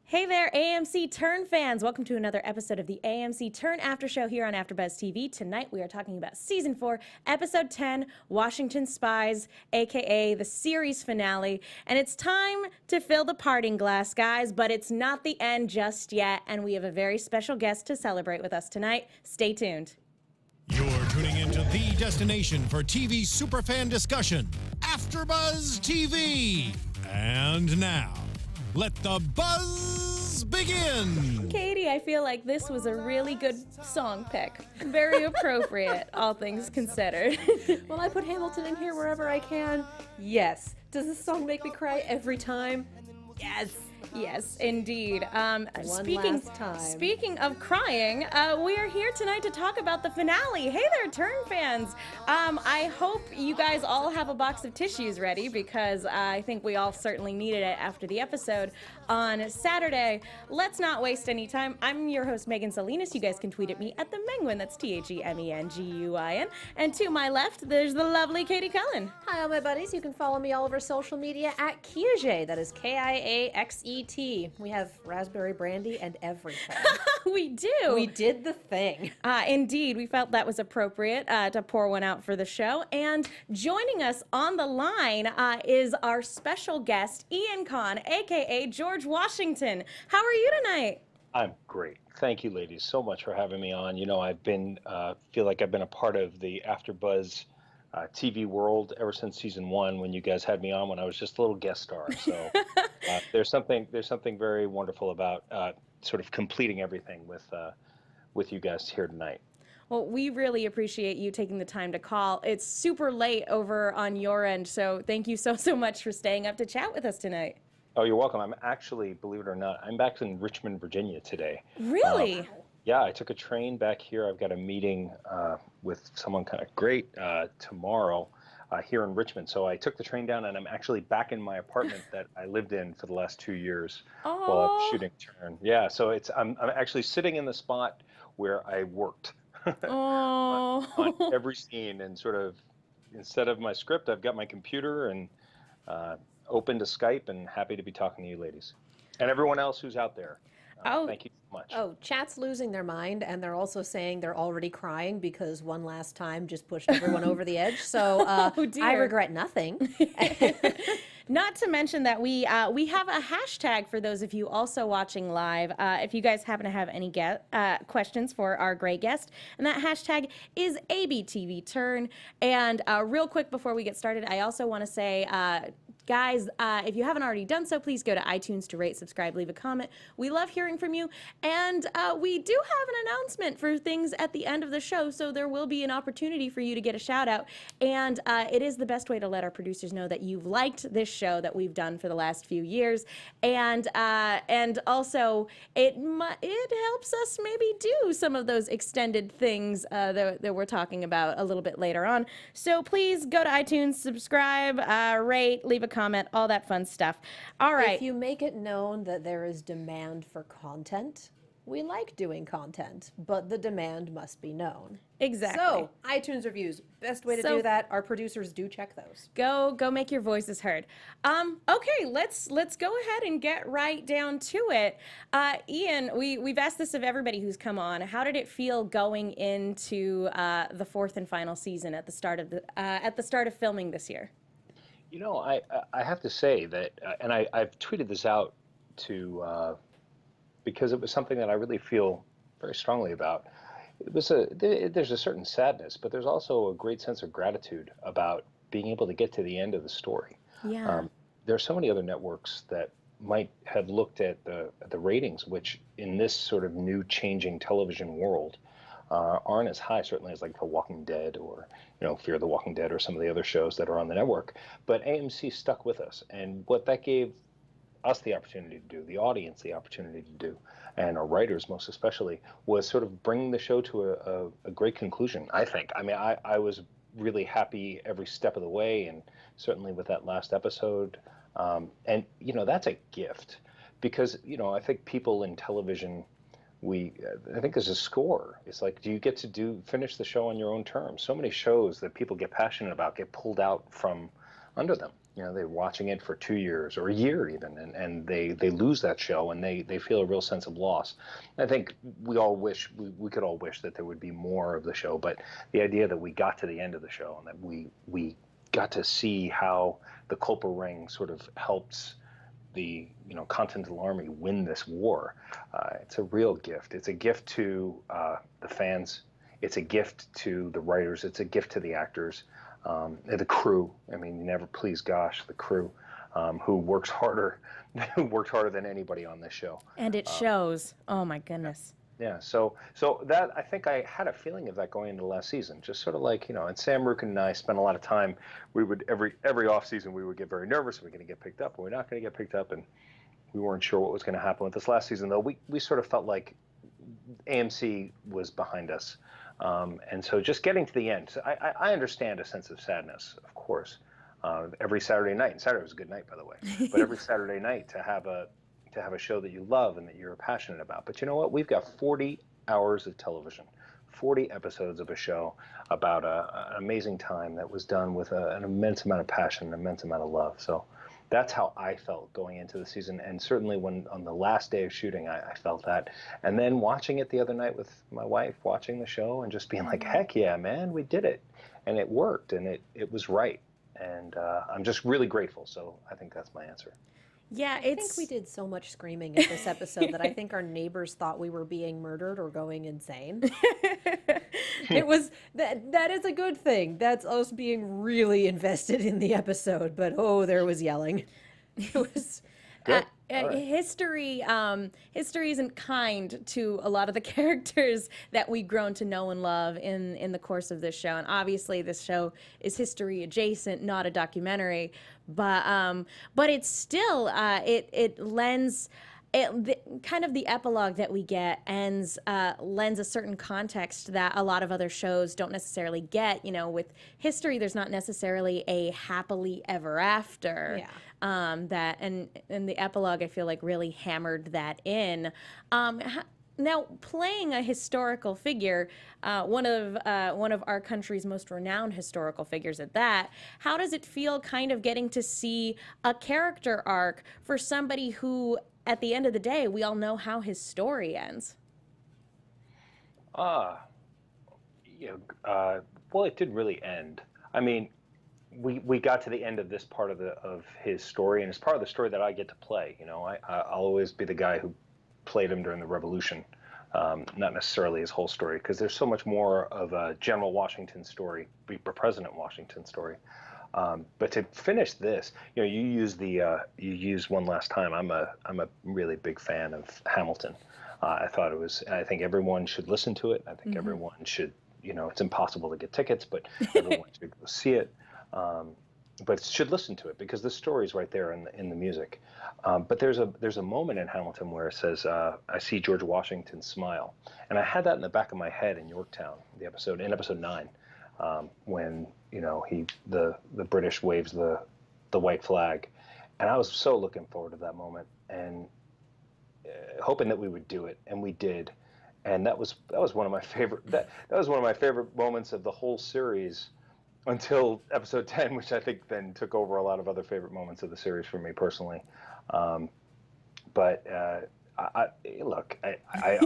Hey there, AMC Turn fans! Welcome to another episode of the AMC Turn After Show here on AFTERBUZZ TV. Tonight we are talking about Season 4, Episode 10, Washington Spies, aka the series finale. And it's time to fill the parting glass, guys, but it's not the end just yet, and we have a very special guest to celebrate with us tonight. Stay tuned. You're tuning into the destination for TV superfan discussion, AFTERBUZZ TV. And now, let the buzz begin! Katie, I feel like this was a really good song pick. Very appropriate, all things considered. Will I put Hamilton in here wherever I can? Yes. Does this song make me cry every time? Yes. Yes, indeed. Speaking of crying, we are here tonight to talk about the finale. Hey there, Turn fans. I hope you guys all have a box of tissues ready because I think we all certainly needed it after the episode on Saturday. Let's not waste any time. I'm your host, Megan Salinas. You guys can tweet at me at the Menguin. That's TheMenguin. And to my left, there's the lovely Katie Cullen. Hi, all my buddies. You can follow me all over social media at Kiaxet. That is Kiaxet. We have raspberry brandy and everything. We do. We did the thing. Indeed. We felt that was appropriate to pour one out for the show. And joining us on the line is our special guest, Ian Kahn, a.k.a. George Washington. How are you tonight? I'm great. Thank you, ladies, so much for having me on. You know, I've been, feel like I've been a part of the AFTERBUZZ TV world ever since season 1 when you guys had me on when I was just a little guest star. So there's something very wonderful about sort of completing everything with you guys here tonight. Well, we really appreciate you taking the time to call. It's super late over on your end, so thank you so much for staying up to chat with us tonight. Oh, you're welcome. I'm actually, believe it or not, I'm back in Richmond, Virginia today. Really? Yeah, I took a train back here. I've got a meeting with someone kind of great tomorrow here in Richmond. So I took the train down, and I'm actually back in my apartment that I lived in for the last 2 years while I was shooting Turn. Yeah, so I'm actually sitting in the spot where I worked on every scene, and sort of instead of my script, I've got my computer and open to Skype, and happy to be talking to you ladies and everyone else who's out there. Thank you so much. Oh, chat's losing their mind, and they're also saying they're already crying because one last time just pushed everyone over the edge. So I regret nothing. Not to mention that we have a hashtag for those of you also watching live. If you guys happen to have any questions for our great guest, and that hashtag is ABTVTurn. And real quick before we get started, I also want to say, guys, if you haven't already done so, please go to iTunes to rate, subscribe, leave a comment. We love hearing from you. And we do have an announcement for things at the end of the show, so there will be an opportunity for you to get a shout out. And it is the best way to let our producers know that you've liked this show that we've done for the last few years. And also, it helps us maybe do some of those extended things that we're talking about a little bit later on. So please go to iTunes, subscribe, rate, leave a comment, all that fun stuff. All right. If you make it known that there is demand for content, we like doing content, but the demand must be known. Exactly. So, iTunes reviews, best way to do that. Our producers do check those. Go make your voices heard. Okay, let's go ahead and get right down to it. Ian, we've asked this of everybody who's come on. How did it feel going into the 4th and final season at the start of filming this year? You know, I have to say that, and I've tweeted this out to, because it was something that I really feel very strongly about. It was there's a certain sadness, but there's also a great sense of gratitude about being able to get to the end of the story. Yeah. There are so many other networks that might have looked at the ratings, which in this sort of new changing television world aren't as high, certainly as like The Walking Dead or, you know, Fear the Walking Dead or some of the other shows that are on the network. But AMC stuck with us, and what that gave us the opportunity to do, the audience the opportunity to do, and our writers most especially, was sort of bringing the show to a great conclusion, I think. I mean, I was really happy every step of the way, and certainly with that last episode. And, you know, that's a gift because, you know, I think people in television, I think there's a score. It's like, do you get to finish the show on your own terms? So many shows that people get passionate about get pulled out from under them. they're watching it for 2 years or a year even, and they lose that show, and they feel a real sense of loss. I think we could all wish that there would be more of the show, but the idea that we got to the end of the show and that we got to see how the Culper Ring sort of helps the Continental Army win this war, it's a real gift. It's a gift to the fans. It's a gift to the writers. It's a gift to the actors. The crew. I mean, the crew, who worked harder than anybody on this show. And it shows. Oh my goodness. Yeah. So that, I think I had a feeling of that going into last season. Just sort of like, and Sam Rukin and I spent a lot of time. We would every off season we would get very nervous. Are we going to get picked up? Are we not going to get picked up? And we weren't sure what was going to happen with this last season. Though we sort of felt like AMC was behind us. And so just getting to the end, so I understand a sense of sadness, of course, every Saturday night, and Saturday was a good night, by the way, but every Saturday night to have a show that you love and that you're passionate about. But you know what? We've got 40 hours of television, 40 episodes of a show about an amazing time that was done with an immense amount of passion, an immense amount of love. So that's how I felt going into the season, and certainly when on the last day of shooting, I felt that. And then watching it the other night with my wife, watching the show and just being like, heck yeah, man, we did it, and it worked, and it was right, and I'm just really grateful. So I think that's my answer. Yeah, I think we did so much screaming in this episode that I think our neighbors thought we were being murdered or going insane. It was that is a good thing. That's us being really invested in the episode, but there was yelling. It was Good. history isn't kind to a lot of the characters that we've grown to know and love in the course of this show. And obviously this show is history adjacent, not a documentary, but it's still it lends kind of the epilogue that we get lends a certain context that a lot of other shows don't necessarily get. With history, there's not necessarily a happily ever after. Yeah. That and the epilogue, I feel like, really hammered that in. Now, playing a historical figure, one of our country's most renowned historical figures at that, how does it feel kind of getting to see a character arc for somebody who, at the end of the day, we all know how his story ends? Well, it didn't really end. I mean, we got to the end of this part of his story, and it's part of the story that I get to play. I'll always be the guy who played him during the Revolution, not necessarily his whole story, because there's so much more of a General Washington story, President Washington story. But to finish this, you use One Last Time. I'm a really big fan of Hamilton. I think everyone should listen to it. I think everyone should. It's impossible to get tickets, but everyone should go see it. But should listen to it because the story's right there in the music. But there's a moment in Hamilton where it says, "I see George Washington smile," and I had that in the back of my head in Yorktown, in episode 9, when the British waves the white flag, and I was so looking forward to that moment and hoping that we would do it, and we did, and that was one of my favorite that was one of my favorite moments of the whole series. Until episode 10, which I think then took over a lot of other favorite moments of the series for me personally. But I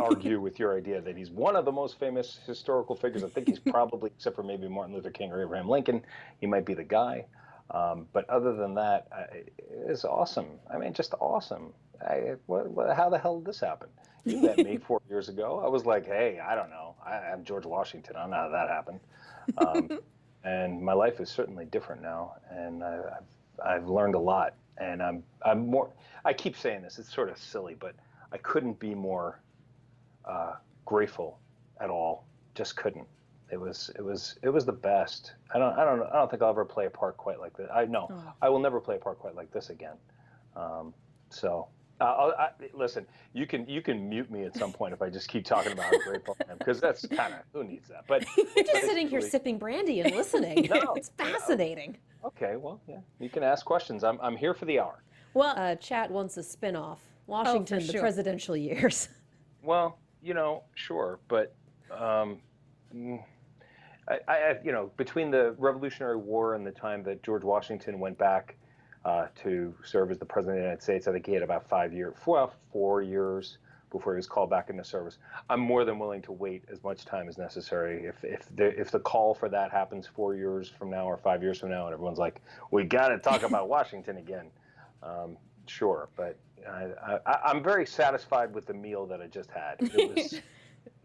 argue with your idea that he's one of the most famous historical figures. I think he's probably, except for maybe Martin Luther King or Abraham Lincoln, he might be the guy. But other than that, it's awesome. I mean, just awesome. How the hell did this happen? You met me 4 years ago. I was like, hey, I don't know. I'm George Washington. I don't know how that happened. And my life is certainly different now, and I've learned a lot. And I'm more. I keep saying this; it's sort of silly, but I couldn't be more grateful at all. Just couldn't. It was the best. I don't think I'll ever play a part quite like this. I will never play a part quite like this again. Listen, you can mute me at some point if I just keep talking about how grateful I am, because that's kind of, who needs that? But you're just sitting here sipping brandy and listening. No, it's fascinating. Okay, well, yeah, you can ask questions. I'm here for the hour. Well, Chat wants a spin-off. Washington, the presidential years. Well, sure, but between the Revolutionary War and the time that George Washington went back to serve as the president of the United States. I think he had about 4 years before he was called back into service. I'm more than willing to wait as much time as necessary. If the call for that happens 4 years from now or 5 years from now, and everyone's like, we got to talk about Washington again, sure. But I'm very satisfied with the meal that I just had.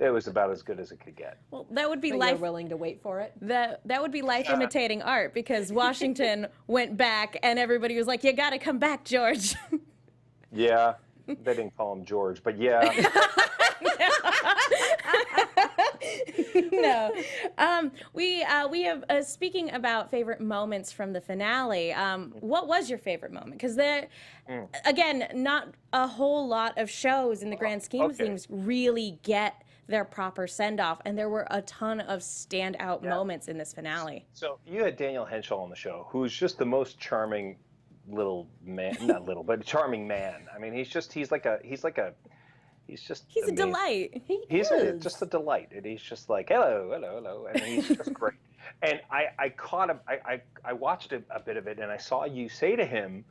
It was about as good as it could get. Well, that would be But life. you're willing to wait for it? That would be life imitating art, because Washington went back and everybody was like, "You got to come back, George." Yeah, they didn't call him George, but yeah. No. We have, speaking about favorite moments from the finale, what was your favorite moment? Because there, again, not a whole lot of shows in the grand scheme of things really get their proper send-off, and there were a ton of standout moments in this finale. So you had Daniel Henschel on the show, who's just the most charming little man, not little, but charming man. I mean, he's just He's amazing. a delight. He's just a delight, and he's just like, hello, and he's just great. And I caught him. I watched a bit of it, and I saw you say to him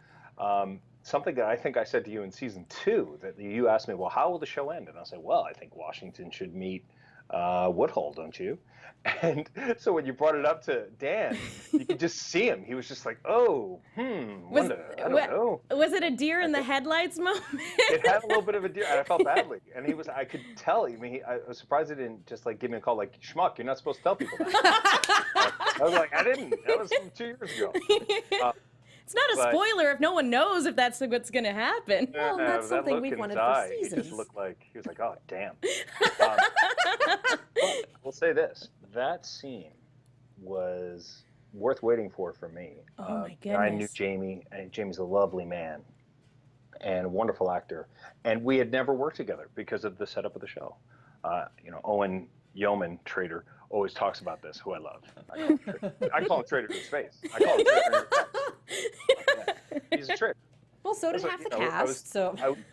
something that I think I said to you in season 2. That you asked me, well, how will the show end? And I said, well, I think Washington should meet Woodhull, don't you? And so when you brought it up to Dan, you could just see him. He was just like, oh, I don't know. Was it a deer in the headlights moment? It had a little bit of a deer, and I felt badly. And I could tell. I mean, I was surprised he didn't just like give me a call like, schmuck, you're not supposed to tell people that. I was like, I didn't. That was from 2 years ago. It's not a spoiler if no one knows if that's what's going to happen. Well, that's that something look we've in wanted his for eye, seasons. He just looked like, he was like, oh, damn. But we'll say this. That scene was worth waiting for me. Oh, my I knew goodness. Jamie, and Jamie's a lovely man and a wonderful actor. And we had never worked together because of the setup of the show. Owen Yeoman, Trader, always talks about this, who I love. I call him Trader to his face. I call him Trader in his face. Yeah, he's a traitor. Well, so did half the cast.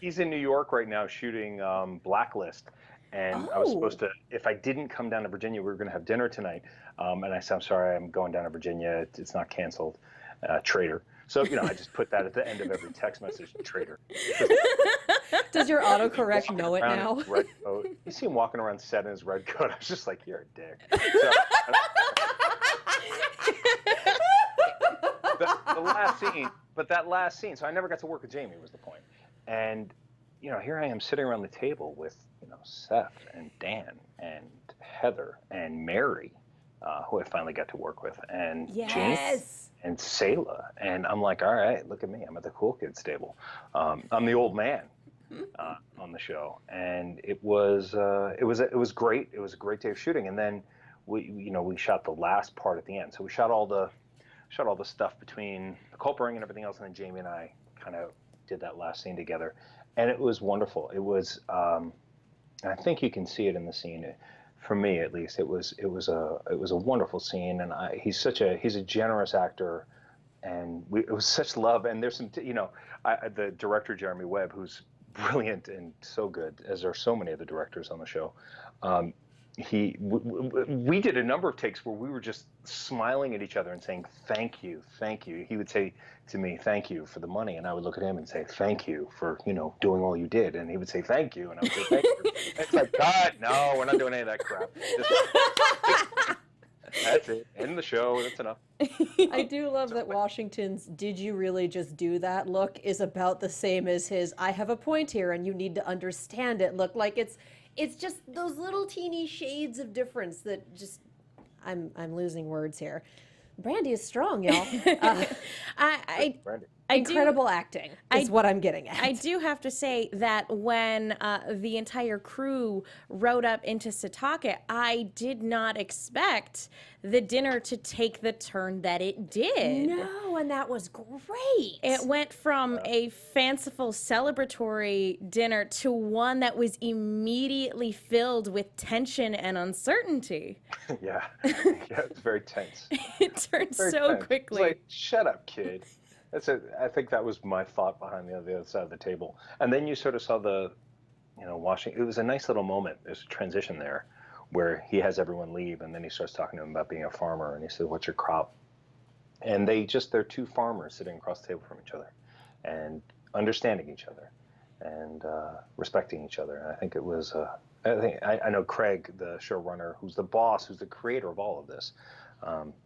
He's in New York right now shooting Blacklist. And I was supposed to, if I didn't come down to Virginia, we were going to have dinner tonight. And I said, I'm sorry, I'm going down to Virginia. It's not canceled. Traitor. So, I just put that at the end of every text message, traitor. Does your autocorrect know it Around now? in his red coat. You see him walking around set in his red coat. I was just like, you're a dick. So, the last scene, so I never got to work with Jamie was the point. And, here I am sitting around the table with, Seth and Dan and Heather and Mary, who I finally got to work with, and Jamie and Selah. And I'm like, all right, look at me. I'm at the cool kids table. I'm the old man on the show. And it was great. It was a great day of shooting. And then we shot the last part at the end. So we shot all the stuff between the Culper Ring and everything else. And then Jamie and I kind of did that last scene together. And it was wonderful. It was, I think you can see it in the scene. For me, at least, it was a wonderful scene, and he's a generous actor, and it was such love. And there's some, the director Jeremy Webb, who's brilliant and so good, as are so many of the directors on the show. We did a number of takes where we were just smiling at each other and saying thank you. He would say to me, thank you for the money, and I would look at him and say thank you for doing all you did, and he would say thank you, and I would say thank you. It's like, God, no, we're not doing any of that crap. That's it. End the show. That's enough. I do love that Washington's "Did you really just do that?" look is about the same as his "I have a point here and you need to understand it" look. Like it's just those little teeny shades of difference that just I'm losing words here. Brandy is strong, y'all. Brandy. Incredible acting is what I'm getting at. I do have to say that when the entire crew rode up into Setauket, I did not expect the dinner to take the turn that it did. No, and that was great. It went from a fanciful celebratory dinner to one that was immediately filled with tension and uncertainty. Yeah, it's very tense. It turned Very so tense. quickly. It's like, shut up, kid. That's it. I think that was my thought behind the other side of the table. And then you sort of saw the, Washington. It was a nice little moment. There's a transition there where he has everyone leave, and then he starts talking to him about being a farmer, and he said, what's your crop? And they're two farmers sitting across the table from each other and understanding each other and respecting each other. And I think it was, I know Craig, the showrunner, who's the boss, who's the creator of all of this,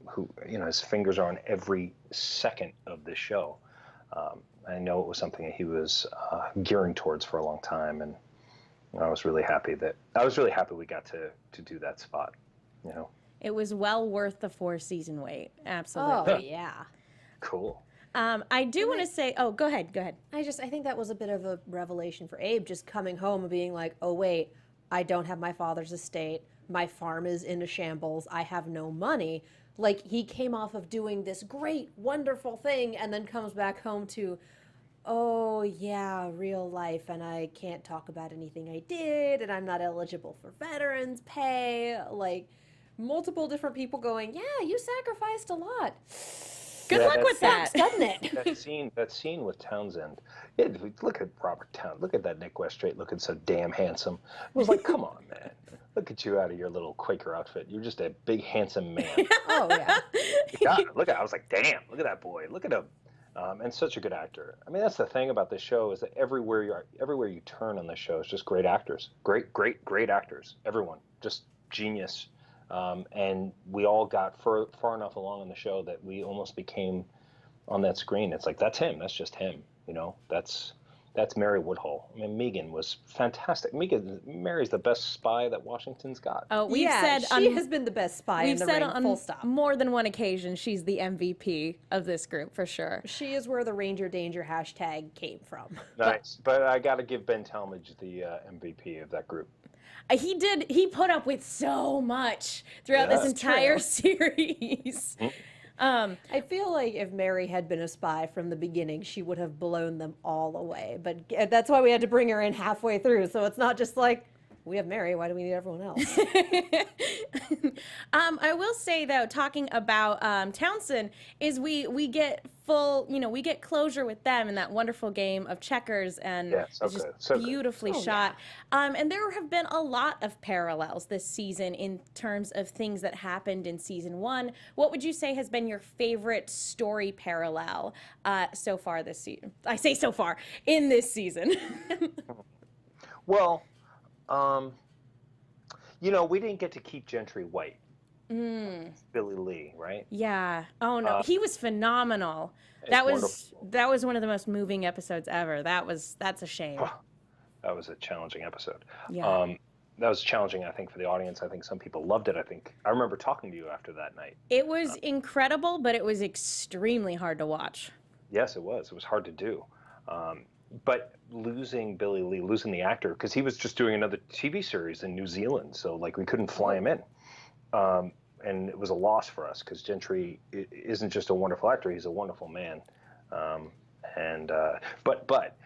who, his fingers are on every second of this show. I know it was something that he was gearing towards for a long time. And I was really happy we got to do that spot, It was well worth the 4-season wait. Absolutely. Oh, yeah. Cool. I do want to say, oh, go ahead. I think that was a bit of a revelation for Abe, just coming home and being like, oh, wait, I don't have my father's estate. My farm is in a shambles. I have no money. Like, he came off of doing this great, wonderful thing and then comes back home to, oh, yeah, real life, and I can't talk about anything I did, and I'm not eligible for veterans pay. Like, multiple different people going, yeah, you sacrificed a lot. Good luck with that. Doesn't it? that scene with Townsend. Yeah, look at Robert Townsend. Look at that Nick Weststraight looking so damn handsome. It was like, come on, man. Look at you out of your little Quaker outfit. You're just a big, handsome man. Oh, yeah. God, I was like, damn, look at that boy. Look at him. And such a good actor. I mean, that's the thing about the show is that everywhere you turn on the show is just great actors. Great actors. Everyone. Just genius. And we all got far enough along in the show that we almost became on that screen. It's like, that's him. That's just him. That's Mary Woodhull. I mean, Megan was fantastic. Mary's the best spy that Washington's got. Oh, we've said she has been the best spy in the ring, full stop. More than one occasion, she's the MVP of this group for sure. She is where the Ranger Danger hashtag came from. Nice, but I got to give Ben Talmadge the MVP of that group. He put up with so much throughout this entire series. I feel like if Mary had been a spy from the beginning, she would have blown them all away. But that's why we had to bring her in halfway through. So it's not just like, we have Mary, why do we need everyone else? I will say, though, talking about Townsend, is we get we get closure with them in that wonderful game of checkers, and it's just beautifully shot. Yeah. And there have been a lot of parallels this season in terms of things that happened in season 1. What would you say has been your favorite story parallel so far this season? I say so far, in this season. Well, we didn't get to keep Gentry white. Billy Lee, right? Yeah. Oh no, he was phenomenal. That was one of the most moving episodes ever. That's a shame. That was a challenging episode. Yeah. That was challenging, I think, for the audience. I think some people loved it. I remember talking to you after that night. It was incredible, but it was extremely hard to watch. Yes, it was. It was hard to do. But losing Billy Lee, losing the actor, because he was just doing another TV series in New Zealand, so we couldn't fly him in. And it was a loss for us because Gentry isn't just a wonderful actor; he's a wonderful man. But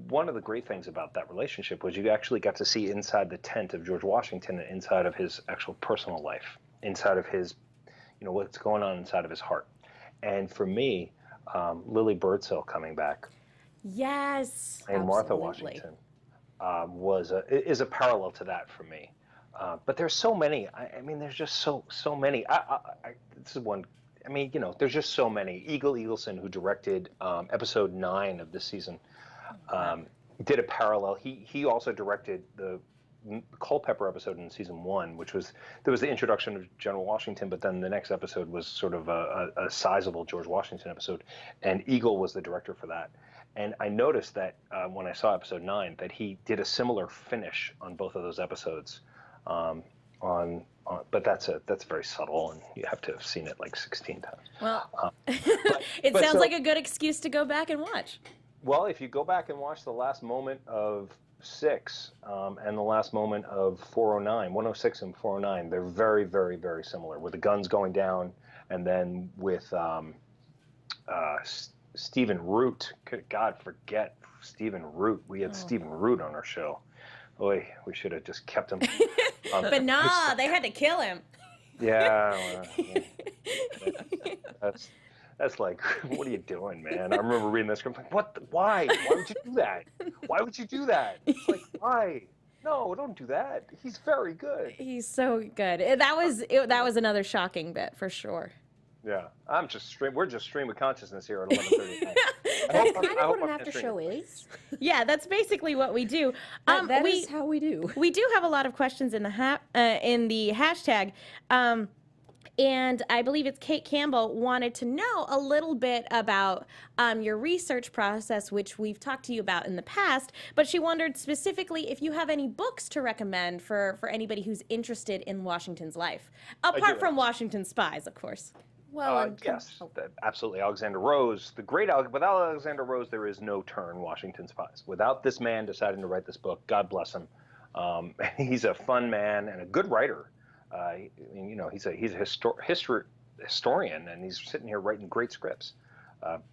one of the great things about that relationship was you actually got to see inside the tent of George Washington and inside of his actual personal life, inside of his, what's going on inside of his heart. And for me, Lily Birdsell coming back. Yes. And Martha Washington is a parallel to that for me. But there's so many. I mean, there's just so many. This is one. I mean, there's just so many. Eagle Eagleson, who directed episode 9 of this season, did a parallel. He also directed the Culpeper episode in season 1, there was the introduction of General Washington, but then the next episode was sort of a sizable George Washington episode, and Eagle was the director for that. And I noticed that when I saw episode 9, that he did a similar finish on both of those episodes. But that's very subtle, and you have to have seen it 16 times. Well, it sounds like a good excuse to go back and watch. Well, if you go back and watch the last moment of 6 and the last moment of 409, 106 and 409, they're very, very, very similar, with the guns going down, and then with Stephen Root. God, forget Stephen Root. We had Stephen Root on our show. Boy, we should have just kept him. But nah, they had to kill him. Yeah. That's like, what are you doing, man? I remember reading that script, why? Why would you do that? Why would you do that? It's like, why? No, don't do that. He's very good. He's so good. That was another shocking bit for sure. Yeah, we're just stream of consciousness here at 11:30. That's kind of what an after show is. Yeah, that's basically what we do. That is how we do. We do have a lot of questions in the hashtag. And I believe it's Kate Campbell wanted to know a little bit about your research process, which we've talked to you about in the past, but she wondered specifically if you have any books to recommend for anybody who's interested in Washington's life, apart from Washington's Spies, of course. Well, yes, absolutely. Alexander Rose, without Alexander Rose, there is no turn Washington Spies. Without this man deciding to write this book, God bless him. He's a fun man and a good writer. He's a historian, and he's sitting here writing great scripts.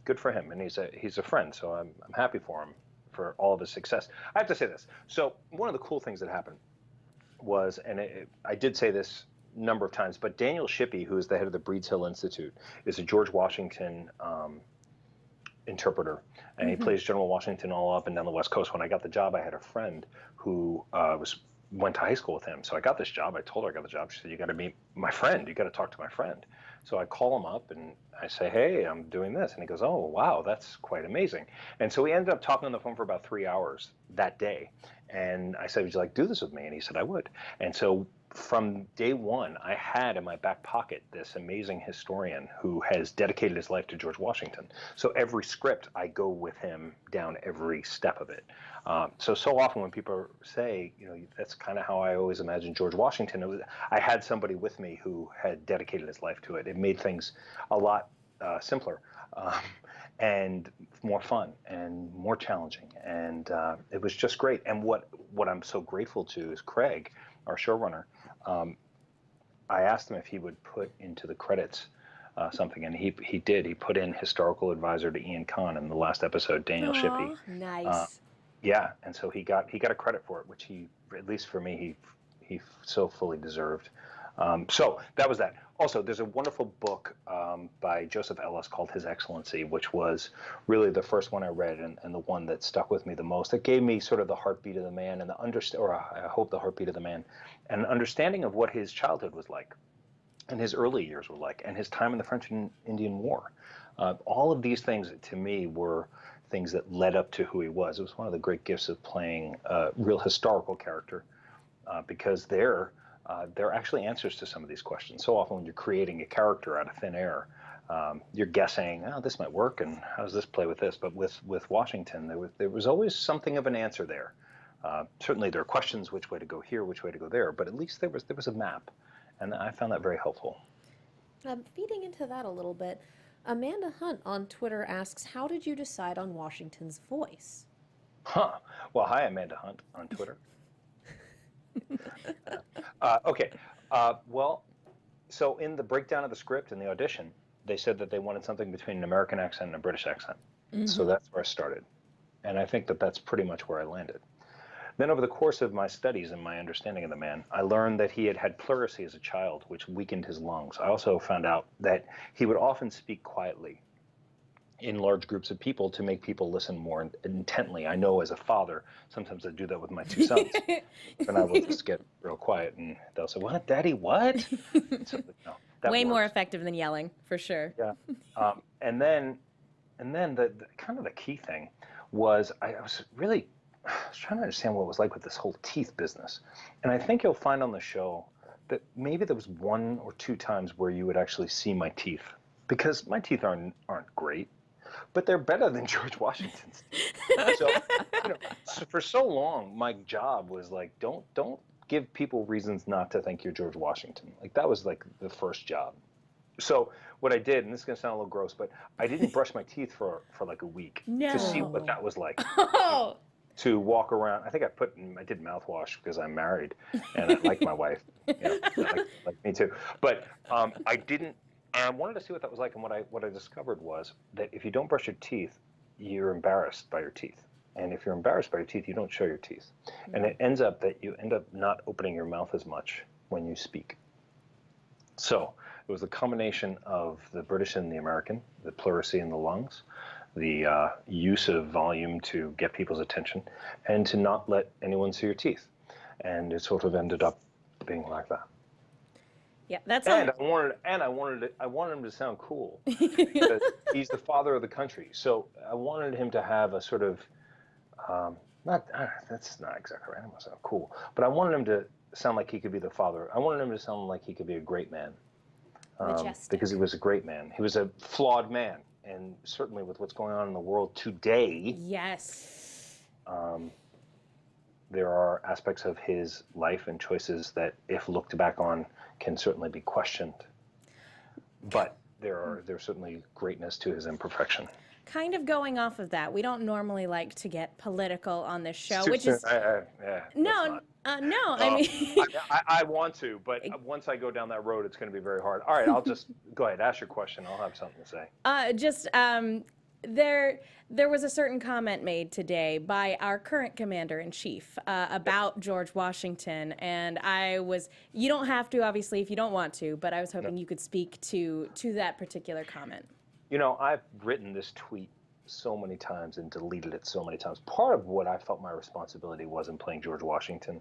Good for him, and he's a friend. So I'm happy for him for all of his success. I have to say this. So one of the cool things that happened was, and I did say this a number of times, but Daniel Shippey, who is the head of the Breeds Hill Institute, is a George Washington interpreter, and he plays General Washington all up and down the West Coast. When I got the job, I had a friend who went to high school with him. So I got this job. I told her I got the job. She said, "You got to meet my friend. You got to talk to my friend." So I call him up and I say, "Hey, I'm doing this." And he goes, "Oh, wow, that's quite amazing." And so we ended up talking on the phone for about 3 hours that day. And I said, "Would you like to do this with me?" And he said, "I would." And so from day one, I had in my back pocket this amazing historian who has dedicated his life to George Washington. So every script, I go with him down every step of it. So often when people say, that's kind of how I always imagined George Washington, I had somebody with me who had dedicated his life to it. It made things a lot simpler and more fun and more challenging. And it was just great. And what I'm so grateful to is Craig, our showrunner. I asked him if he would put into the credits something, and he did. He put in historical advisor to Ian Kahn in the last episode, Daniel Shippey. Nice. Yeah, and so he got a credit for it, which he, at least for me, he so fully deserved. So that was that. Also, there's a wonderful book by Joseph Ellis called His Excellency, which was really the first one I read and the one that stuck with me the most. It gave me sort of the heartbeat of the man and I hope the heartbeat of the man, and an understanding of what his childhood was like, and his early years were like, and his time in the French and Indian War. All of these things to me were things that led up to who he was. It was one of the great gifts of playing a real historical character, because they're actually answers to some of these questions. So often when you're creating a character out of thin air, you're guessing, oh, this might work, and how does this play with this? But with Washington, there was always something of an answer there. Certainly there are questions, which way to go here, which way to go there, but at least there was a map, and I found that very helpful. Feeding into that a little bit, Amanda Hunt on Twitter asks, how did you decide on Washington's voice? Well, hi, Amanda Hunt on Twitter. Okay. Well, so in the breakdown of the script in the audition, they said that they wanted something between an American accent and a British accent. So that's where I started. And I think that that's pretty much where I landed. Then over the course of my studies and my understanding of the man, I learned that he had had pleurisy as a child, which weakened his lungs. I also found out that he would often speak quietly in large groups of people to make people listen more intently. I know as a father, sometimes I do that with my two sons. And I will just get real quiet and they'll say, "What, Daddy, what?" So, no, that Way works. more effective than yelling, for sure. Yeah. And then the kind of the key thing was I was trying to understand what it was like with this whole teeth business. And I think you'll find on the show that maybe there was 1 or 2 times where you would actually see my teeth, because my teeth aren't great, but they're better than George Washington's teeth. So, for so long, my job was like, don't give people reasons not to think you're George Washington. Like, that was like the first job. So what I did, and this is going to sound a little gross, but I didn't brush my teeth for like a week to see what that was like. Oh. To walk around. I think I did mouthwash because I'm married and I like my wife, like me too. But I didn't. I wanted to see what that was like, and what I discovered was that if you don't brush your teeth, you're embarrassed by your teeth, and if you're embarrassed by your teeth, you don't show your teeth, and it ends up that you end up not opening your mouth as much when you speak. So it was a combination of the British and the American, the pleurisy in the lungs, the use of volume to get people's attention, and to not let anyone see your teeth. And it sort of ended up being like that. Yeah, that's And all. I wanted him to sound cool because he's the father of the country. So I wanted him to have a sort of not that's not exactly right. I don't want to sound cool, but I wanted him to sound like he could be the father. I wanted him to sound like he could be a great man, Majestic. because he was a great man. He was a flawed man, and certainly with what's going on in the world today, Yes. there are aspects of his life and choices that, if looked back on, can certainly be questioned. But there's certainly greatness to his imperfection. Kind of going off of that, we don't normally like to get political on this show, Too which soon. is Yeah, no, no. I Um, mean, I want to, but once I go down that road, it's going to be very hard. All right, I'll just go ahead. Ask your question. I'll have something to say. just there was a certain comment made today by our current commander in chief about George Washington, and you don't have to, obviously, if you don't want to, but I was hoping you could speak to that particular comment. You know, I've written this tweet so many times and deleted it so many times. Part of what I felt my responsibility was in playing George Washington.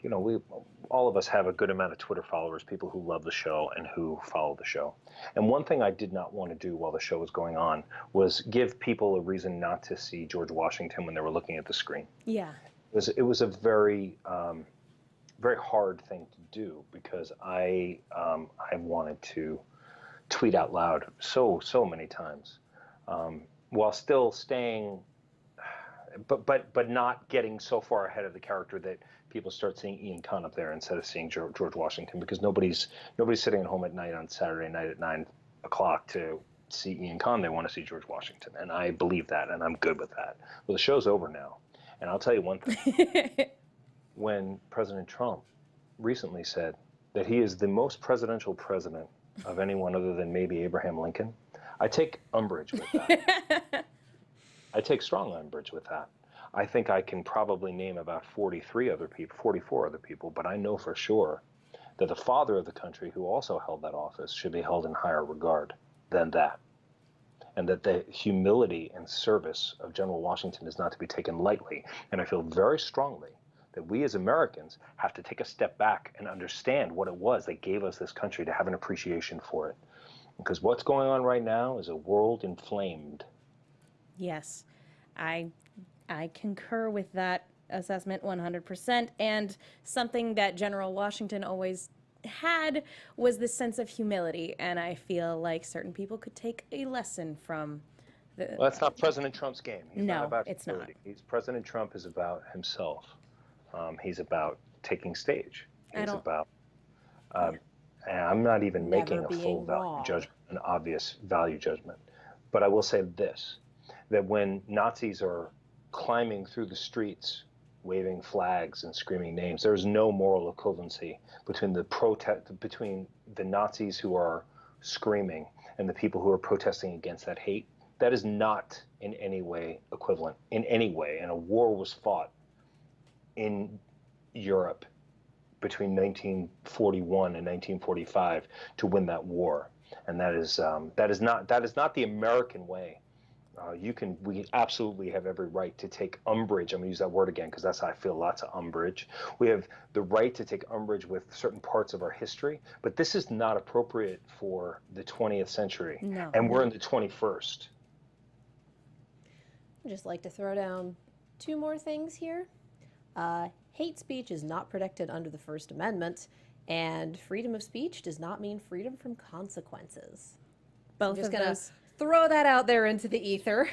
You know, all of us have a good amount of Twitter followers, people who love the show and who follow the show. And one thing I did not want to do while the show was going on was give people a reason not to see George Washington when they were looking at the screen. Yeah. It was a very very hard thing to do because I wanted to tweet out loud so many times, while still staying, but not getting so far ahead of the character that people start seeing Ian Kahn up there instead of seeing George Washington, because nobody's sitting at home at night on Saturday night at 9 o'clock to see Ian Kahn. They want to see George Washington, and I believe that, and I'm good with that. Well, the show's over now, and I'll tell you one thing. When President Trump recently said that he is the most presidential president of anyone other than maybe Abraham Lincoln, I take umbrage with that. I take strong umbrage with that. I think I can probably name about 44 other people, but I know for sure that the father of the country, who also held that office, should be held in higher regard than that. And that the humility and service of General Washington is not to be taken lightly. And I feel very strongly that we as Americans have to take a step back and understand what it was that gave us this country, to have an appreciation for it. Because what's going on right now is a world inflamed. Yes, I concur with that assessment 100%. And something that General Washington always had was this sense of humility, and I feel like certain people could take a lesson from the. Well, that's not President Trump's game. He's No, not about it's humility. not. President Trump is about himself. He's about taking stage. I He's don't- about, and I'm not even Never making a full being value wrong. judgment, an obvious value judgment. But I will say this, that when Nazis are climbing through the streets, waving flags and screaming names, there is no moral equivalency between between the Nazis who are screaming and the people who are protesting against that hate. That is not in any way equivalent, in any way. And a war was fought in Europe between 1941 and 1945 to win that war, and that is not the American way. We absolutely have every right to take umbrage. I'm going to use that word again because that's how I feel, lots of umbrage. We have the right to take umbrage with certain parts of our history, but this is not appropriate for the 20th century. No. And we're in the 21st. I'd just like to throw down two more things here. Hate speech is not protected under the First Amendment, and freedom of speech does not mean freedom from consequences. Both Just of gonna those. throw that out there into the ether.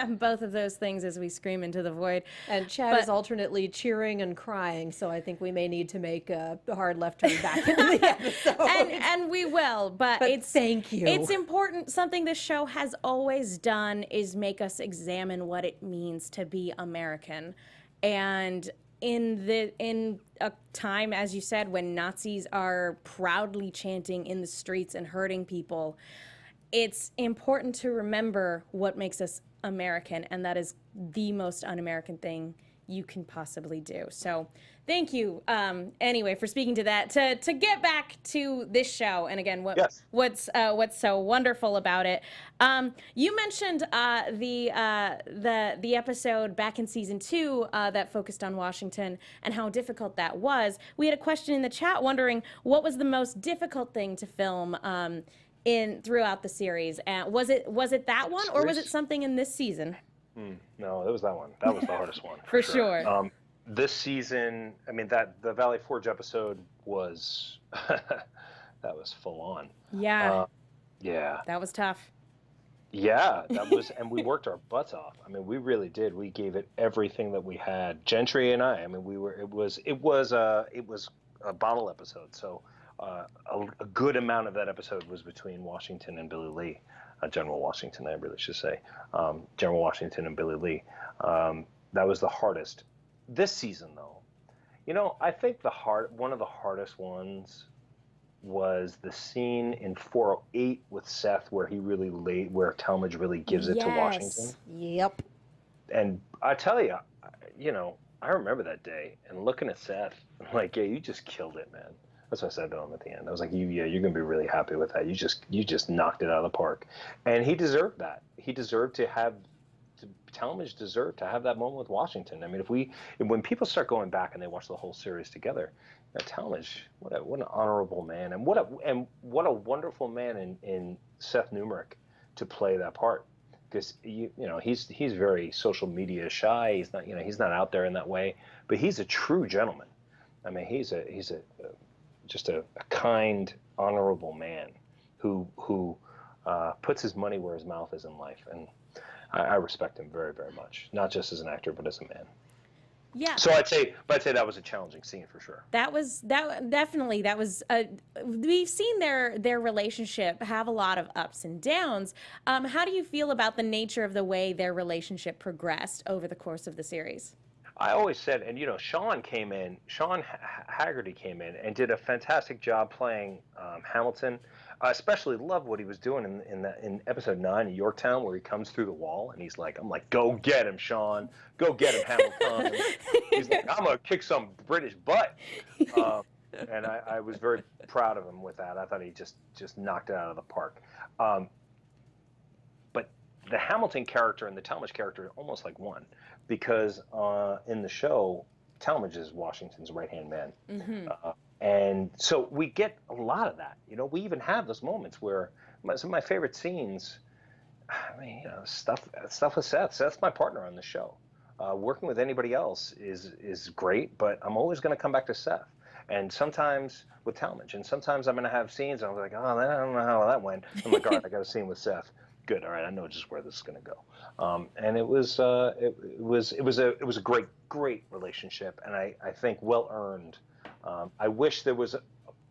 Both of those things as we scream into the void. And Chad is alternately cheering and crying, so I think we may need to make a hard left turn back into the episode. And we will, but it's thank you. It's important. Something this show has always done is make us examine what it means to be American. And in a time, as you said, when Nazis are proudly chanting in the streets and hurting people, it's important to remember what makes us American, and that is the most un-American thing you can possibly do. So thank you, anyway, for speaking to that. To get back to this show, and again, what's so wonderful about it. You mentioned the episode back in season 2 that focused on Washington and how difficult that was. We had a question in the chat wondering what was the most difficult thing to film throughout the series. Was it that one, or was it something in this season? No, it was that one. That was the hardest one. For sure. This season, I mean, the Valley Forge episode was that was full on. Yeah. Yeah. That was tough. Yeah, that was, and we worked our butts off. I mean, we really did. We gave it everything that we had. Gentry and I mean, it was a bottle episode. So a good amount of that episode was between Washington and Billy Lee. General Washington, I really should say. General Washington and Billy Lee. That was the hardest. This season, though, I think one of the hardest ones was the scene in 408 with Seth where where Talmadge really gives it to Washington. Yep. And I tell you, I remember that day and looking at Seth, I'm like, yeah, you just killed it, man. That's what I said to him at the end. I was like, you're going to be really happy with that. You just knocked it out of the park. And he deserved that. He deserved to have, Talmadge deserved to have that moment with Washington. I mean, when people start going back and they watch the whole series together, Talmadge, what an honorable man. And what a wonderful man in Seth Numerick to play that part. Because, he's very social media shy. He's not out there in that way, but he's a true gentleman. I mean, he's just a kind, honorable man who puts his money where his mouth is in life, and I respect him very, very much. Not just as an actor, but as a man. Yeah. So I'd say that was a challenging scene for sure. That was we've seen their relationship have a lot of ups and downs. How do you feel about the nature of the way their relationship progressed over the course of the series? I always said, and Sean Haggerty came in and did a fantastic job playing Hamilton. I especially loved what he was doing in episode 9 in Yorktown, where he comes through the wall and I'm like, go get him, Sean, go get him, Hamilton. He's like, I'm gonna kick some British butt, and I was very proud of him with that. I thought he just knocked it out of the park. But the Hamilton character and the Talmadge character are almost like one. Because in the show, Talmadge is Washington's right-hand man. Mm-hmm. And so we get a lot of that. We even have those moments where some of my favorite scenes, I mean, stuff with Seth. Seth's my partner on the show. Working with anybody else is great, but I'm always going to come back to Seth. And sometimes with Talmadge, and sometimes I'm going to have scenes, and I'm like, oh, I don't know how that went. I'm like, all right, I got a scene with Seth. Good. All right, I know just where this is going to go. And it was a great relationship, and I think well earned. I wish there was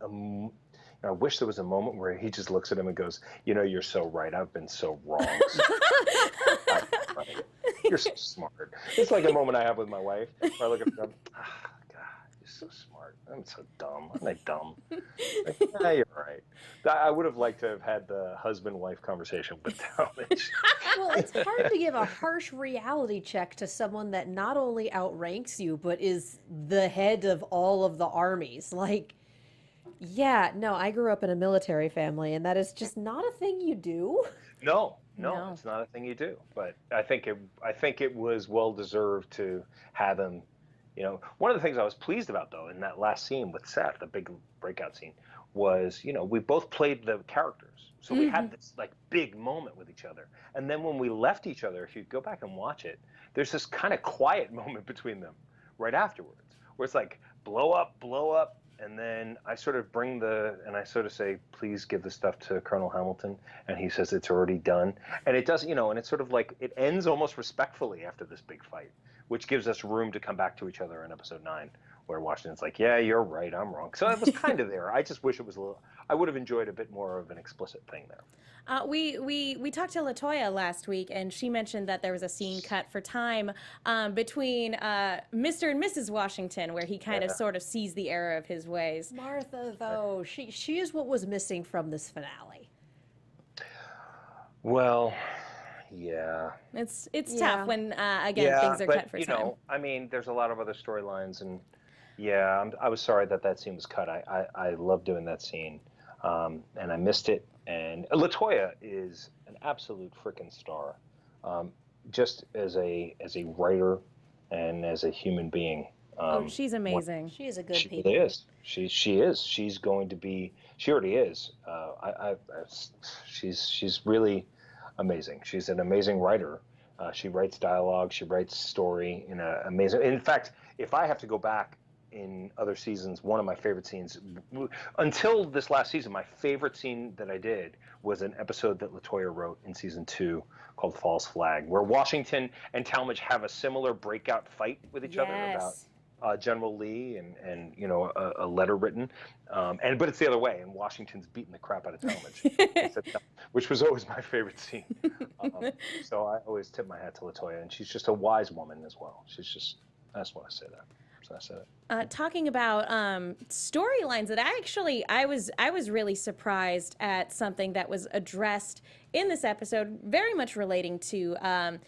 a moment where he just looks at him and goes, you're so right. I've been so wrong. You're so smart. It's like a moment I have with my wife where I look at her and go, God, you're so smart. I'm so dumb. I'm not dumb. Like, yeah, you're right. I would have liked to have had the husband-wife conversation with Talmadge. Well, it's hard to give a harsh reality check to someone that not only outranks you, but is the head of all of the armies. Like, yeah, no, I grew up in a military family, and that is just not a thing you do. No, it's not a thing you do. But I think it was well-deserved to have him. One of the things I was pleased about, though, in that last scene with Seth, the big breakout scene, was, we both played the characters. So we had this, big moment with each other. And then when we left each other, if you go back and watch it, there's this kind of quiet moment between them right afterwards, where it's like, blow up, and then I sort of and I sort of say, please give the stuff to Colonel Hamilton, and he says it's already done. And it does, and it's sort of like, it ends almost respectfully after this big fight, which gives us room to come back to each other in episode 9, where Washington's like, yeah, you're right, I'm wrong. So it was kind of there. I just wish it was I would have enjoyed a bit more of an explicit thing there. We talked to LaToya last week, and she mentioned that there was a scene cut for time between Mr. and Mrs. Washington, where he kind of sort of sees the error of his ways. Martha, though, she is what was missing from this finale. Well, Yeah. It's Yeah. tough when again things are but cut for time. I mean, there's a lot of other storylines, and yeah, I was sorry that scene was cut. I love doing that scene, and I missed it. And Latoya is an absolute freaking star, just as a writer and as a human being. Oh, she's amazing. She is a good She people. really is. She is. She's going to be. She already is. She's really amazing. She's an amazing writer. She writes dialogue. She writes story in a amazing. In fact, if I have to go back in other seasons, one of my favorite scenes until this last season, my favorite scene that I did was an episode that Latoya wrote in season 2 called "False Flag," where Washington and Talmadge have a similar breakout fight with each other about General Lee and a letter written, but it's the other way, and Washington's beating the crap out of Talmadge, which was always my favorite scene. So I always tip my hat to Latoya, and she's just a wise woman as well. I just want to say that. So I said it. Talking about storylines, that I was really surprised at something that was addressed in this episode, very much relating to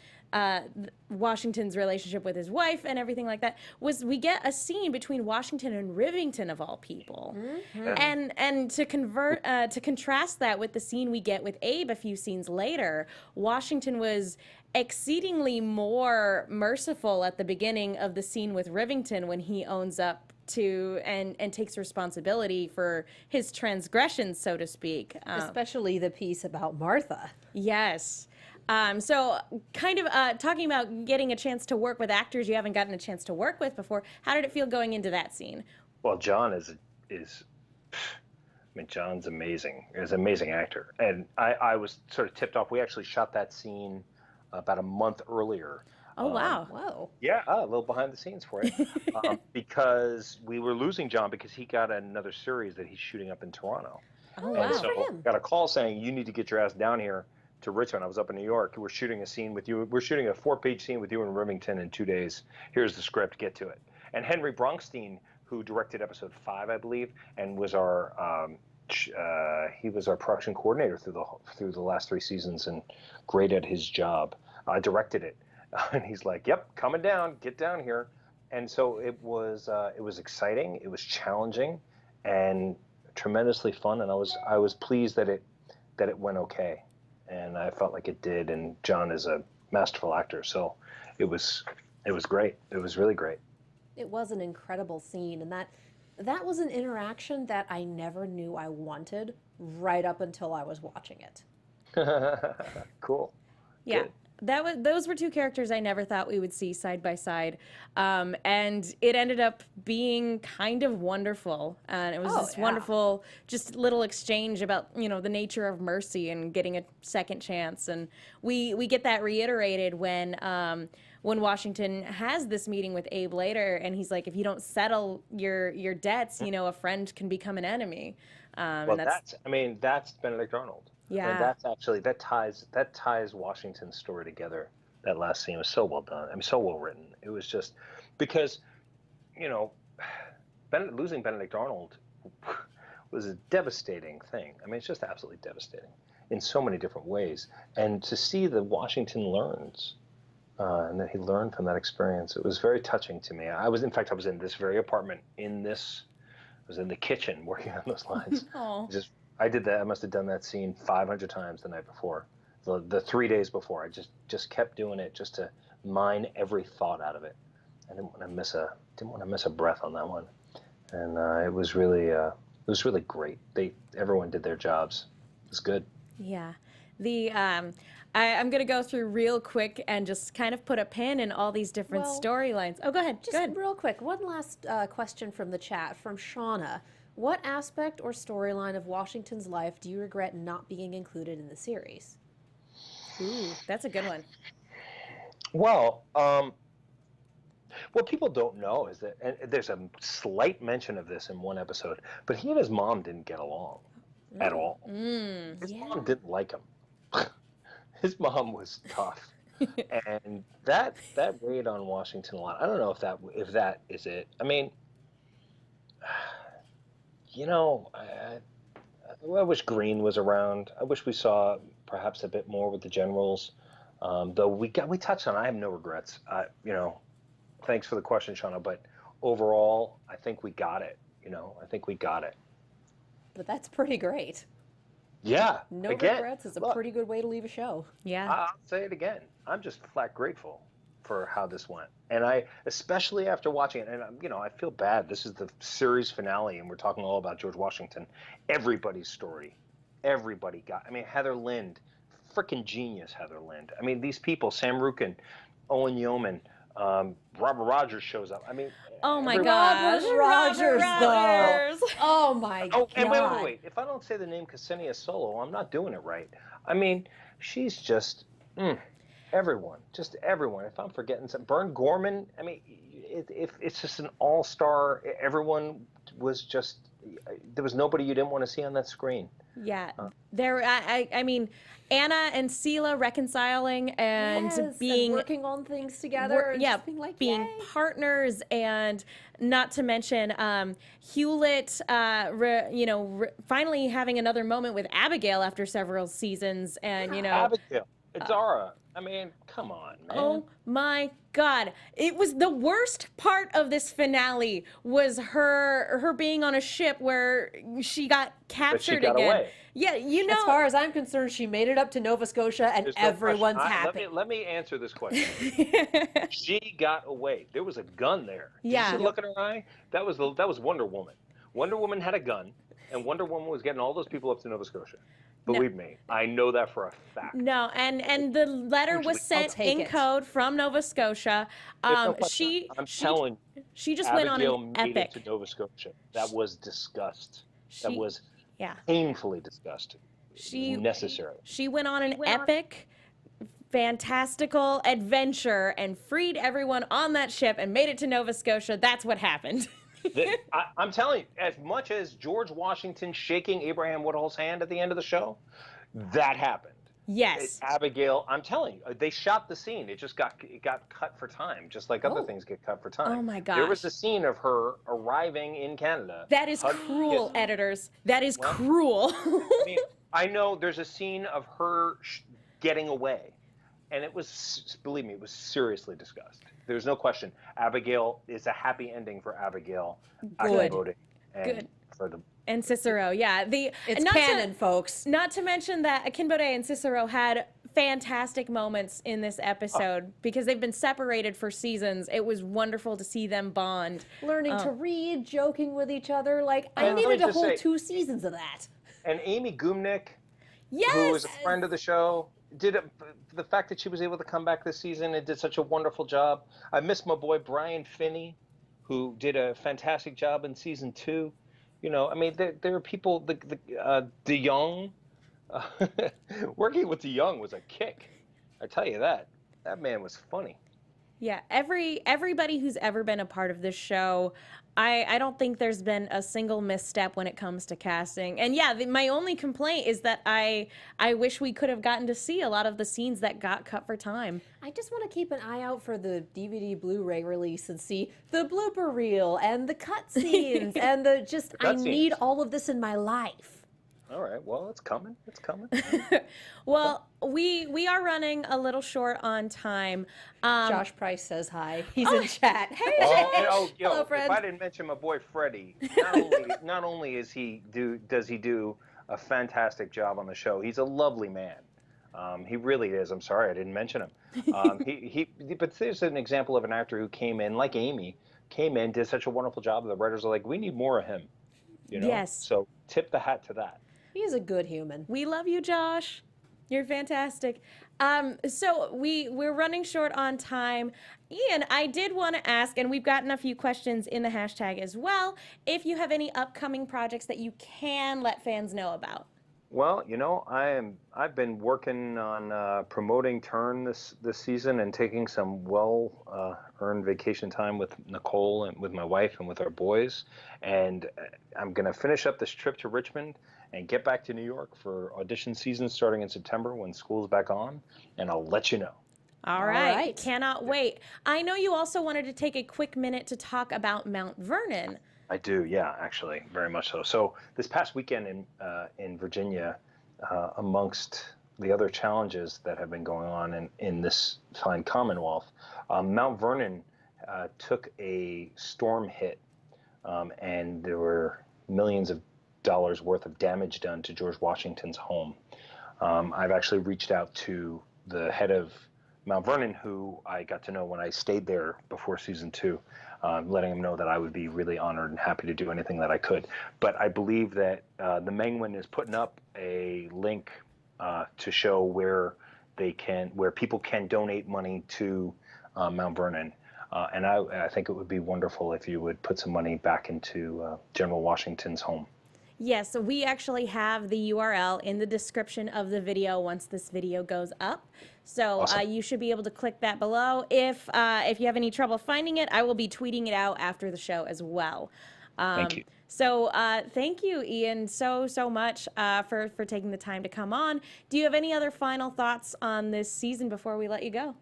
Washington's relationship with his wife and everything like that. Was we get a scene between Washington and Rivington of all people, and to contrast that with the scene we get with Abe a few scenes later, Washington was exceedingly more merciful at the beginning of the scene with Rivington when he owns up to and takes responsibility for his transgressions, so to speak. Especially the piece about Martha. Yes. So kind of talking about getting a chance to work with actors you haven't gotten a chance to work with before, how did it feel going into that scene? Well, John is I mean, John's amazing. He's an amazing actor. And I was sort of tipped off. We actually shot that scene about a month earlier. Oh, wow. Whoa. Yeah, a little behind the scenes for you. Because we were losing John because he got another series that he's shooting up in Toronto. Oh, And wow. Good So for him. got a call saying, you need to get your ass down here to Richmond. I was up in New York. We're shooting a scene with you. We're shooting a 4-page scene with you in Rivington in 2 days. Here's the script. Get to it. And Henry Bronstein, who directed episode 5, I believe, and was our he was our production coordinator through the last 3 seasons and great at his job. Directed it, and he's like, "Yep, coming down. Get down here." And so it was exciting. It was challenging, and tremendously fun. And I was pleased that it went okay, and I felt like it did. And John is a masterful actor, so it was great. It was really great. It was an incredible scene, and that was an interaction that I never knew I wanted right up until I was watching it. Cool. Yeah. Good. Those were 2 characters I never thought we would see side by side, and it ended up being kind of wonderful. And it was this wonderful, just little exchange about the nature of mercy and getting a second chance. And we get that reiterated when Washington has this meeting with Abe later, and he's like, if you don't settle your debts, a friend can become an enemy. Well, and that's Benedict Arnold. Yeah. I mean, that's actually that ties Washington's story together. That last scene was so well done. I mean, so well written. It was just because, losing Benedict Arnold was a devastating thing. I mean, it's just absolutely devastating in so many different ways. And to see that Washington learns, and that he learned from that experience, it was very touching to me. I was in this very apartment I was in the kitchen working on those lines. Aw. I did that. I must have done that scene 500 times the night before, the 3 days before. I just kept doing it just to mine every thought out of it. I didn't want to miss a breath on that one, and it was really great. Everyone did their jobs. It was good. Yeah. I'm going to go through real quick and just kind of put a pin in all these different Well, storylines. Oh, go ahead. Just Go ahead. real quick, one last question from the chat from Shauna. What aspect or storyline of Washington's life do you regret not being included in the series? Ooh, that's a good one. Well, what people don't know is that, and there's a slight mention of this in one episode, but he and his mom didn't get along at all. His mom didn't like him. His mom was tough, and that weighed on Washington a lot. I don't know if that is it. I mean, I wish Green was around. I wish we saw perhaps a bit more with the generals. Though we touched on it. I have no regrets. Thanks for the question, Shauna. But overall, I think we got it. I think we got it. But that's pretty great. Yeah. No again, regrets is a look, pretty good way to leave a show. Yeah. I'll say it again. I'm just flat grateful for how this went. And especially after watching it, and I feel bad. This is the series finale, and we're talking all about George Washington. Everybody's story. Everybody got. Heather Lind, freaking genius, Heather Lind. These people, Sam Rookin, Owen Yeoman, Robert Rogers shows up. Oh my everybody- gosh. Robert Rogers, though. Oh my Oh, God. and wait. If I don't say the name Ksenia Solo, I'm not doing it right. She's just everyone. Just everyone. If I'm forgetting some, Bern Gorman. It's just an all-star. Everyone was just. There was nobody you didn't want to see on that screen. Yeah, Anna and Sela reconciling and Yes, being and working on things together. And just being like, being yay. partners, and not to mention Hewlett, finally having another moment with Abigail after several seasons, and Abigail, Adara. Come on, man. Oh my God! It was the worst part of this finale was her being on a ship where she got captured got again. away. Yeah, As far as I'm concerned, she made it up to Nova Scotia, and There's no everyone's question. happy. Let me answer this question. She got away. There was a gun there. Did Yeah. you see the look in her eye? That was Wonder Woman. Wonder Woman had a gun, and Wonder Woman was getting all those people up to Nova Scotia. Believe me, I know that for a fact. No, and the letter was sent take in it. code from Nova Scotia. There's no question. I'm telling you, she just went on Abigail an made epic. it to Nova Scotia. That was disgust. That She- was Yeah, painfully disgusting. She- necessary. she went on an epic, fantastical adventure and freed everyone on that ship and made it to Nova Scotia. That's what happened. I'm telling you, as much as George Washington shaking Abraham Woodhull's hand at the end of the show, that happened. Yes. Abigail, I'm telling you, they shot the scene. It got cut for time, just like other Oh. things get cut for time. Oh my There was gosh. a scene of her arriving in Canada. That is hugging, cruel, kissing. editors. That is cruel. I know there's a scene of her getting away, and it was, believe me, it was seriously discussed. There's no question. Abigail is a happy ending for Abigail. Good. Voting and Good. for the And Cicero, yeah. It's not canon, folks. Not to mention that Akin Bodé and Cicero had fantastic moments in this episode because they've been separated for seasons. It was wonderful to see them bond. Learning to read, joking with each other. Like, I And let me needed a just whole say- 2 seasons of that. And Amy Gumnick, Yes. who was a friend of the show, the fact that she was able to come back this season and did such a wonderful job. I miss my boy Brian Finney, who did a fantastic job in season 2. There are people. De Young, working with De Young was a kick. I tell you that. That man was funny. Yeah, everybody who's ever been a part of this show, I don't think there's been a single misstep when it comes to casting. And yeah, my only complaint is that I wish we could have gotten to see a lot of the scenes that got cut for time. I just want to keep an eye out for the DVD Blu-ray release and see the blooper reel and the cutscenes and I cutscenes. need all of this in my life. All right, well, it's coming. It's coming. Well, we are running a little short on time. Josh Price says hi. He's in chat. Hey, hello, friend. If I didn't mention my boy Freddie, not only does he do a fantastic job on the show, he's a lovely man. He really is. I'm sorry I didn't mention him. But there's an example of an actor who came in, like Amy, did such a wonderful job. The writers are like, we need more of him. Yes. So tip the hat to that. He's a good human. We love you, Josh. You're fantastic. So we're running short on time. Ian, I did want to ask, and we've gotten a few questions in the hashtag as well, if you have any upcoming projects that you can let fans know about. Well, I've been working on promoting Turn this season and taking some earned vacation time with Nicole and with my wife and with our boys. And I'm going to finish up this trip to Richmond and get back to New York for audition season starting in September when school's back on. And I'll let you know. All right. right. Cannot wait. I know you also wanted to take a quick minute to talk about Mount Vernon. I do, yeah, actually, very much so. So this past weekend in Virginia, amongst the other challenges that have been going on in this fine Commonwealth, Mount Vernon took a storm hit, and there were millions of dollars worth of damage done to George Washington's home. I've actually reached out to the head of Mount Vernon, who I got to know when I stayed there before season 2, letting him know that I would be really honored and happy to do anything that I could. But I believe that the Mengwin is putting up a link to show where people can donate money to Mount Vernon. And I think it would be wonderful if you would put some money back into General Washington's home. Yes, so we actually have the URL in the description of the video once this video goes up. So Awesome. you should be able to click that below. If you have any trouble finding it, I will be tweeting it out after the show as well. Thank you. So thank you, Ian, so much for taking the time to come on. Do you have any other final thoughts on this season before we let you go?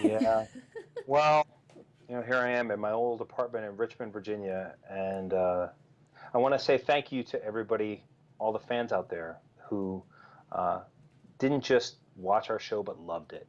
Yeah. Well, here I am in my old apartment in Richmond, Virginia, and I want to say thank you to everybody, all the fans out there who didn't just watch our show but loved it.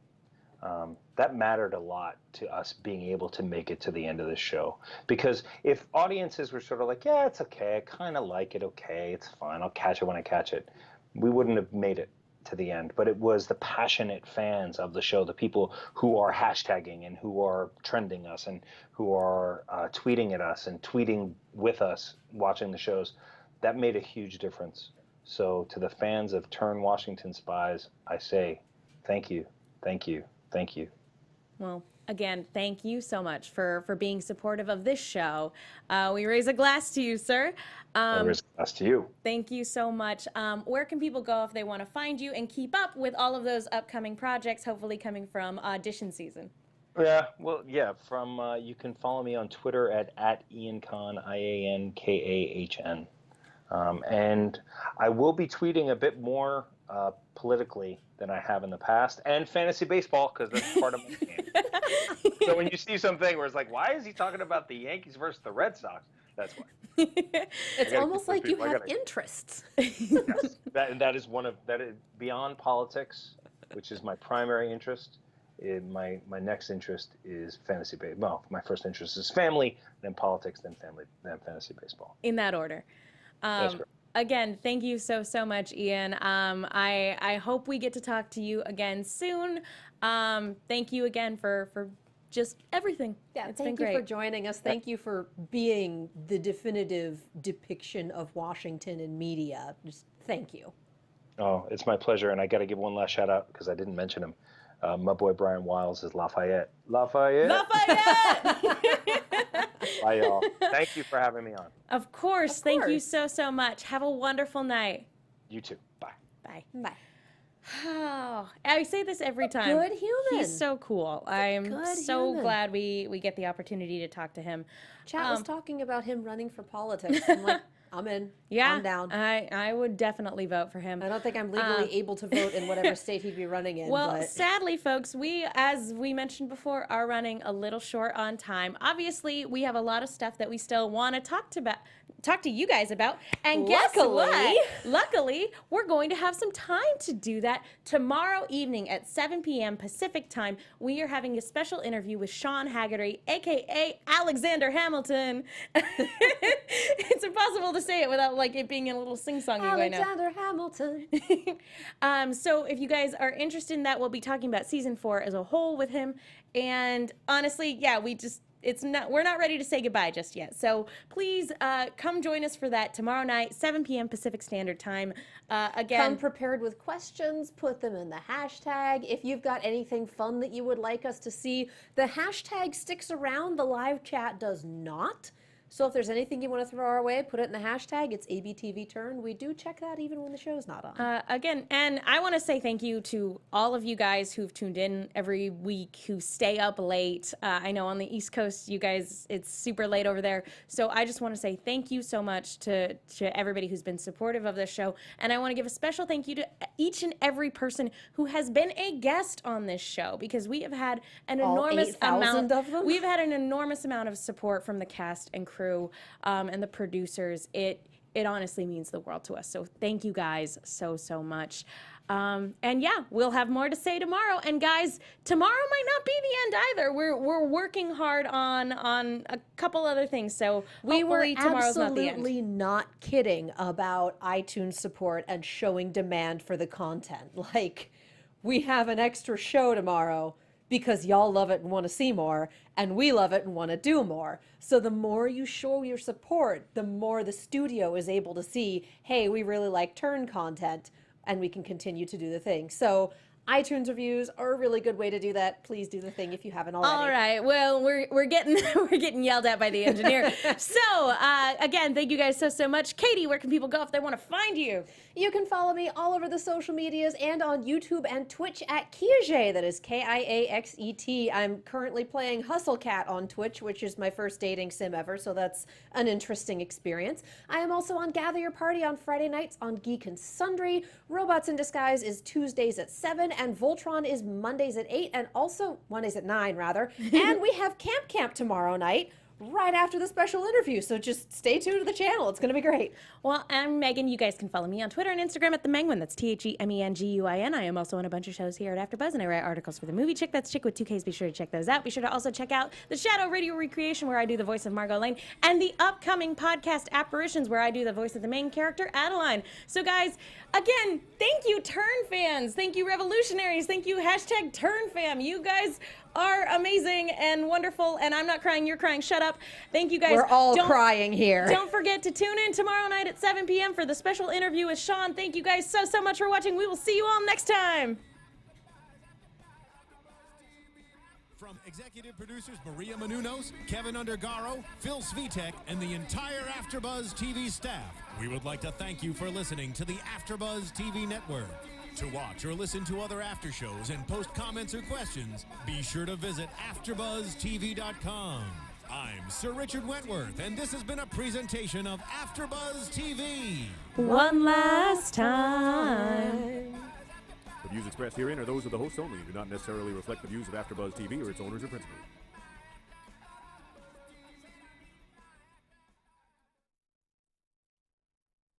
That mattered a lot to us being able to make it to the end of the show. Because if audiences were sort of like, yeah, it's okay, I kind of like it, okay, it's fine, I'll catch it when I catch it, we wouldn't have made it to the end. But it was the passionate fans of the show, the people who are hashtagging and who are trending us and who are tweeting at us and tweeting with us watching the shows, that made a huge difference. So to the fans of Turn Washington Spies, I say thank you, thank you, thank you. Well, again, thank you so much for being supportive of this show. We raise a glass to you, sir. I raise a glass to you. Thank you so much. Where can people go if they want to find you and keep up with all of those upcoming projects, hopefully coming from audition season? Yeah, well, yeah, you can follow me on Twitter at Ian Kahn, IANKAHN. And I will be tweeting a bit more politically than I have in the past, and fantasy baseball, because that's part of my game. So when you see something where it's like, why is he talking about the Yankees versus the Red Sox? That's why. It's almost like you have interests. Yes, that is beyond politics, which is my primary interest. My next interest is fantasy baseball. Well, my first interest is family, then politics, then family, then fantasy baseball. In that order. That's correct. Again, thank you so much, Ian. I hope we get to talk to you again soon. Thank you again for just everything. Yeah, it's been thank you great. for joining us. Thank you for being the definitive depiction of Washington in media. Just thank you. Oh, it's my pleasure, and I got to give one last shout out because I didn't mention him. My boy Brian Wiles is Lafayette. Lafayette! Bye, y'all. Thank you for having me on. Of course. Thank you so much. Have a wonderful night. You too. Bye. Bye. Bye. Oh, I say this every time. Good human. He's so cool. I'm good so human. glad we get the opportunity to talk to him. Chat was talking about him running for politics. I'm like, I'm in. Yeah, I'm down. I would definitely vote for him. I don't think I'm legally able to vote in whatever state he'd be running in. Well, but sadly, folks, as we mentioned before, are running a little short on time. Obviously, we have a lot of stuff that we still want to talk to you guys about. And guess what? Luckily, we're going to have some time to do that. Tomorrow evening at 7 p.m. Pacific time, we are having a special interview with Sean Haggerty, a.k.a. Alexander Hamilton. It's impossible to say it without it being in a little sing-songy way now. Alexander Hamilton. So if you guys are interested in that, we'll be talking about season 4 as a whole with him. And honestly, yeah, we're not ready to say goodbye just yet. So please come join us for that tomorrow night, 7 p.m. Pacific Standard Time. Again, Come prepared with questions, put them in the hashtag. If you've got anything fun that you would like us to see, the hashtag sticks around, the live chat does not. So if there's anything you want to throw our way, put it in the hashtag. It's ABTV Turn. We do check that even when the show's not on. again, and I want to say thank you to all of you guys who've tuned in every week, who stay up late. I know on the East Coast, you guys, it's super late over there. So I just want to say thank you so much to everybody who's been supportive of this show. And I want to give a special thank you to each and every person who has been a guest on this show, because we have had an enormous amount of them? We've had an enormous amount of support from the cast and crew and the producers. it honestly means the world to us. So thank you guys so, so much. And yeah, we'll have more to say tomorrow. And guys, tomorrow might not be the end either. We're working hard on a couple other things. So hopefully tomorrow's not the end. Absolutely not kidding about iTunes support and showing demand for the content. Like, we have an extra show tomorrow because y'all love it and want to see more, and we love it and want to do more. So the more you show your support, the more the studio is able to see, hey, we really like Turn content, and we can continue to do the thing. So iTunes reviews are a really good way to do that. Please do the thing if you haven't already. All right. Well, we're getting we're getting yelled at by the engineer. So again, thank you guys so much. Katie, where can people go if they want to find you? You can follow me all over the social medias and on YouTube and Twitch at Kiaxet. That is Kiaxet. I'm currently playing Hustle Cat on Twitch, which is my first dating sim ever, so that's an interesting experience. I am also on Gather Your Party on Friday nights on Geek and Sundry. Robots in Disguise is Tuesdays at 7, and Voltron is Mondays at 8, and also Mondays at 9, rather. And we have Camp tomorrow night, right after the special interview. So just stay tuned to the channel. It's going to be great. Well, I'm Megan. You guys can follow me on Twitter and Instagram at TheMenguin. That's TheMenguin. I am also on a bunch of shows here at AfterBuzz, and I write articles for The Movie Chick. That's Chick with 2 Ks. Be sure to check those out. Be sure to also check out the Shadow Radio Recreation, where I do the voice of Margot Lane, and the upcoming podcast Apparitions, where I do the voice of the main character, Adeline. So guys, again, thank you, Turn fans. Thank you, Revolutionaries. Thank you, #TurnFam. You guys are amazing and wonderful, and I'm not crying, you're crying. Shut up. Thank you guys. We're all crying here. Don't forget to tune in tomorrow night at 7 p.m. for the special interview with Sean. Thank you guys so much for watching. We will see you all next time. From executive producers Maria Menounos, Kevin Undergaro, Phil Svitek, and the entire AfterBuzz TV staff, we would like to thank you for listening to the AfterBuzz TV network. To watch or listen to other after shows and post comments or questions, be sure to visit AfterBuzzTV.com. I'm Sir Richard Wentworth, and this has been a presentation of AfterBuzz TV. One last time. The views expressed herein are those of the hosts only and do not necessarily reflect the views of AfterBuzz TV or its owners or principals.